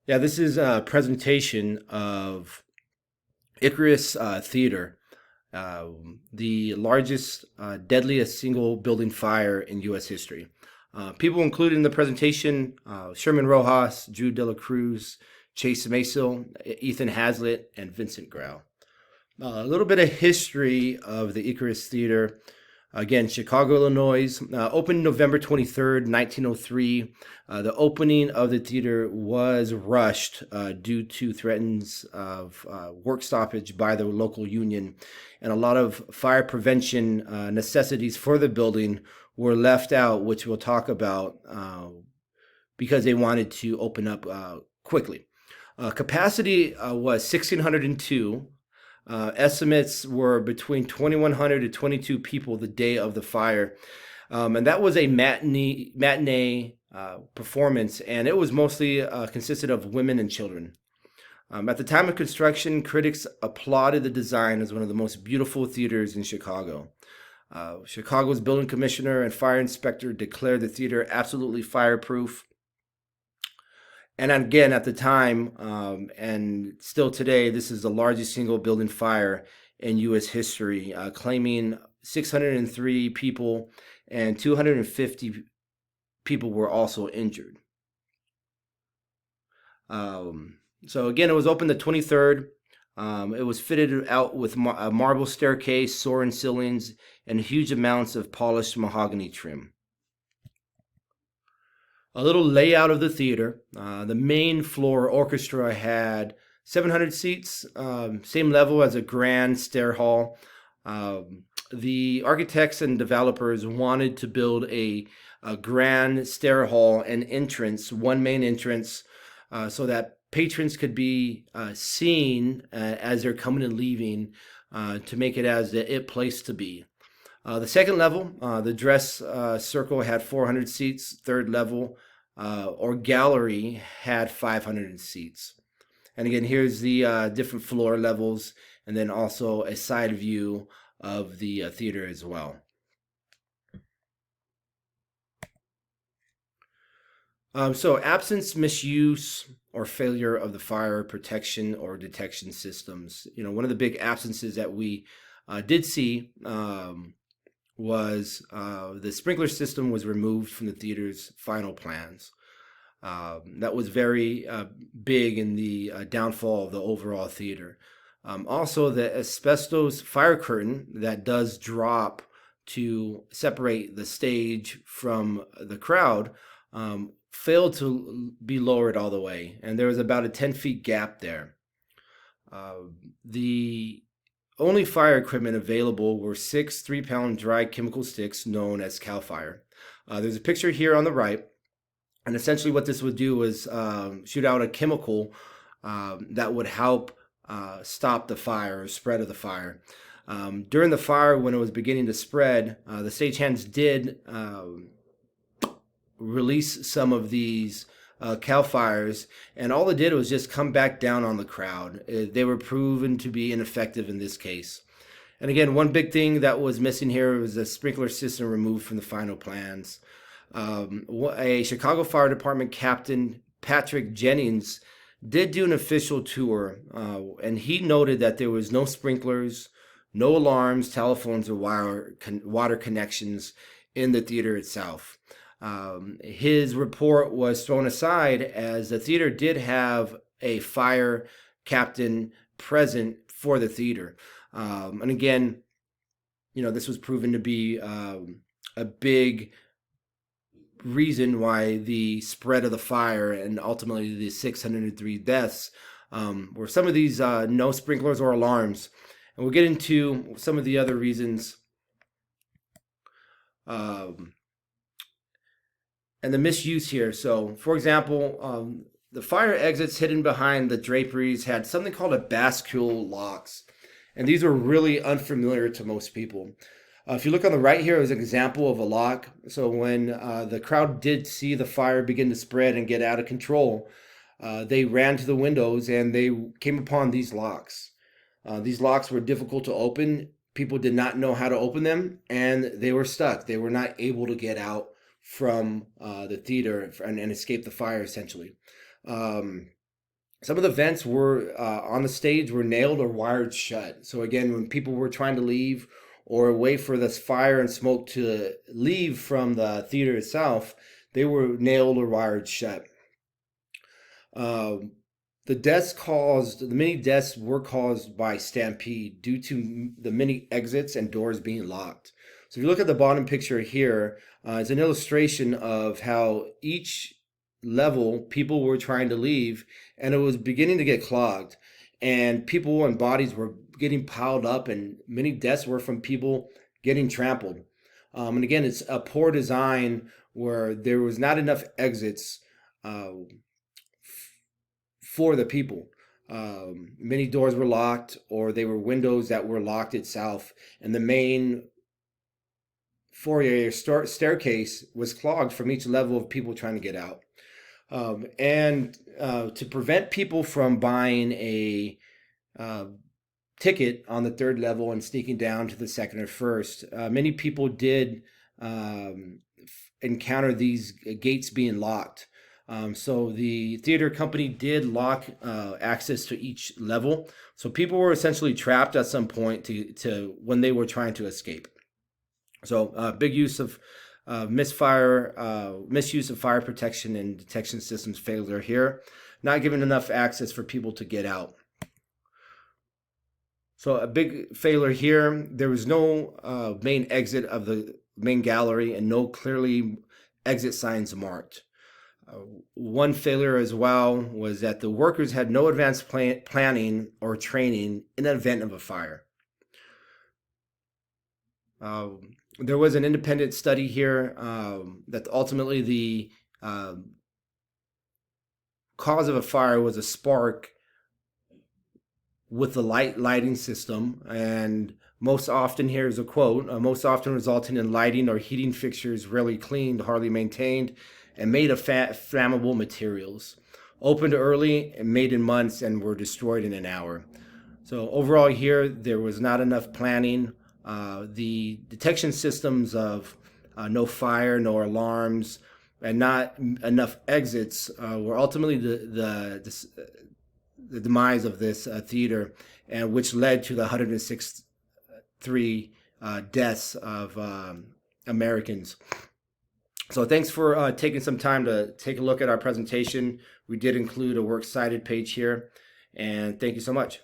Yeah, this is a presentation of Icarus Theater, the largest, deadliest single building fire in U.S. history. People included in the presentation: Sherman Rojas, Drew De La Cruz, Chase Maisel, Ethan Hazlitt, and Vincent Grau. A little bit of history of the Icarus Theater. Again, Chicago, Illinois, opened November 23rd, 1903. The opening of the theater was rushed due to threats of work stoppage by the local union, and a lot of fire prevention necessities for the building were left out, which we'll talk about because they wanted to open up quickly. Capacity was 1,602. Estimates were between 2,100 to 22 people the day of the fire. And that was a matinee performance, and it was mostly consisted of women and children. At the time of construction, critics applauded the design as one of the most beautiful theaters in Chicago. Chicago's building commissioner and fire inspector declared the theater absolutely fireproof. And again, at the time, and still today, this is the largest single building fire in U.S. history, claiming 603 people and 250 people were also injured. So again, it was open the 23rd. It was fitted out with a marble staircase, soaring ceilings, and huge amounts of polished mahogany trim. A little layout of the theater. The main floor orchestra had 700 seats, same level as a grand stair hall. The architects and developers wanted to build a grand stair hall and entrance, one main entrance, so that patrons could be seen as they're coming and leaving, to make it as the it place to be. The second level, the dress circle had 400 seats. Third level, or gallery, had 500 seats. And again, here's the different floor levels, and then also a side view of the theater as well. So absence, misuse, or failure of the fire protection or detection systems. One of the big absences that we did see was the sprinkler system was removed from the theater's final plans. That was very big in the downfall of the overall theater. Also, the asbestos fire curtain that does drop to separate the stage from the crowd failed to be lowered all the way, and there was about a 10 feet gap there. The only fire equipment available were 6 3-pound dry chemical sticks known as CAL FIRE. There's a picture here on the right, and essentially what this would do is shoot out a chemical that would help stop the fire or spread of the fire. During the fire, when it was beginning to spread, the stagehands did release some of these CAL FIREs, and all it did was just come back down on the crowd. They were proven to be ineffective in this case. And again, one big thing that was missing here was the sprinkler system removed from the final plans. A Chicago Fire Department captain, Patrick Jennings, did do an official tour, and he noted that there was no sprinklers, no alarms, telephones, or water connections in the theater itself. His report was thrown aside as the theater did have a fire captain present for the theater. And again, this was proven to be a big reason why the spread of the fire and ultimately the 603 deaths were some of these no sprinklers or alarms. And we'll get into some of the other reasons. And the misuse here. So, for example, the fire exits hidden behind the draperies had something called a bascule locks. And these were really unfamiliar to most people. If you look on the right here, is an example of a lock. So when the crowd did see the fire begin to spread and get out of control, they ran to the windows and they came upon these locks. These locks were difficult to open. People did not know how to open them, and they were stuck. They were not able to get out from the theater and escape the fire, essentially. Some of the vents were on the stage were nailed or wired shut. So again, when people were trying to leave or wait for this fire and smoke to leave from the theater itself, they were nailed or wired shut. Um, the many deaths were caused by stampede due to the many exits and doors being locked. So if you look at the bottom picture here, it's an illustration of how each level people were trying to leave, and it was beginning to get clogged, and people and bodies were getting piled up, and many deaths were from people getting trampled. And again, it's a poor design where there was not enough exits uh, for the people. Many doors were locked, or they were windows that were locked itself, and the main foyer staircase was clogged from each level of people trying to get out. And to prevent people from buying a uh, ticket on the third level and sneaking down to the second or first, many people did encounter these gates being locked. So the theater company did lock access to each level. So people were essentially trapped at some point to when they were trying to escape. So big use of misuse of fire protection and detection systems failure here, not giving enough access for people to get out. So a big failure here. There was no main exit of the main gallery and no clearly exit signs marked. One failure as well was that the workers had no advanced planning or training in the event of a fire. There was an independent study here that ultimately the cause of a fire was a spark with the lighting system, and most often, here's a quote, most often resulting in lighting or heating fixtures rarely cleaned, hardly maintained, and made of flammable materials. Opened early and made in months and were destroyed in an hour. So overall here, there was not enough planning. The detection systems of no fire, no alarms, and not enough exits were ultimately the demise of this theater, and which led to the 163 deaths of Americans. So thanks for taking some time to take a look at our presentation. We did include a works cited page here, and thank you so much.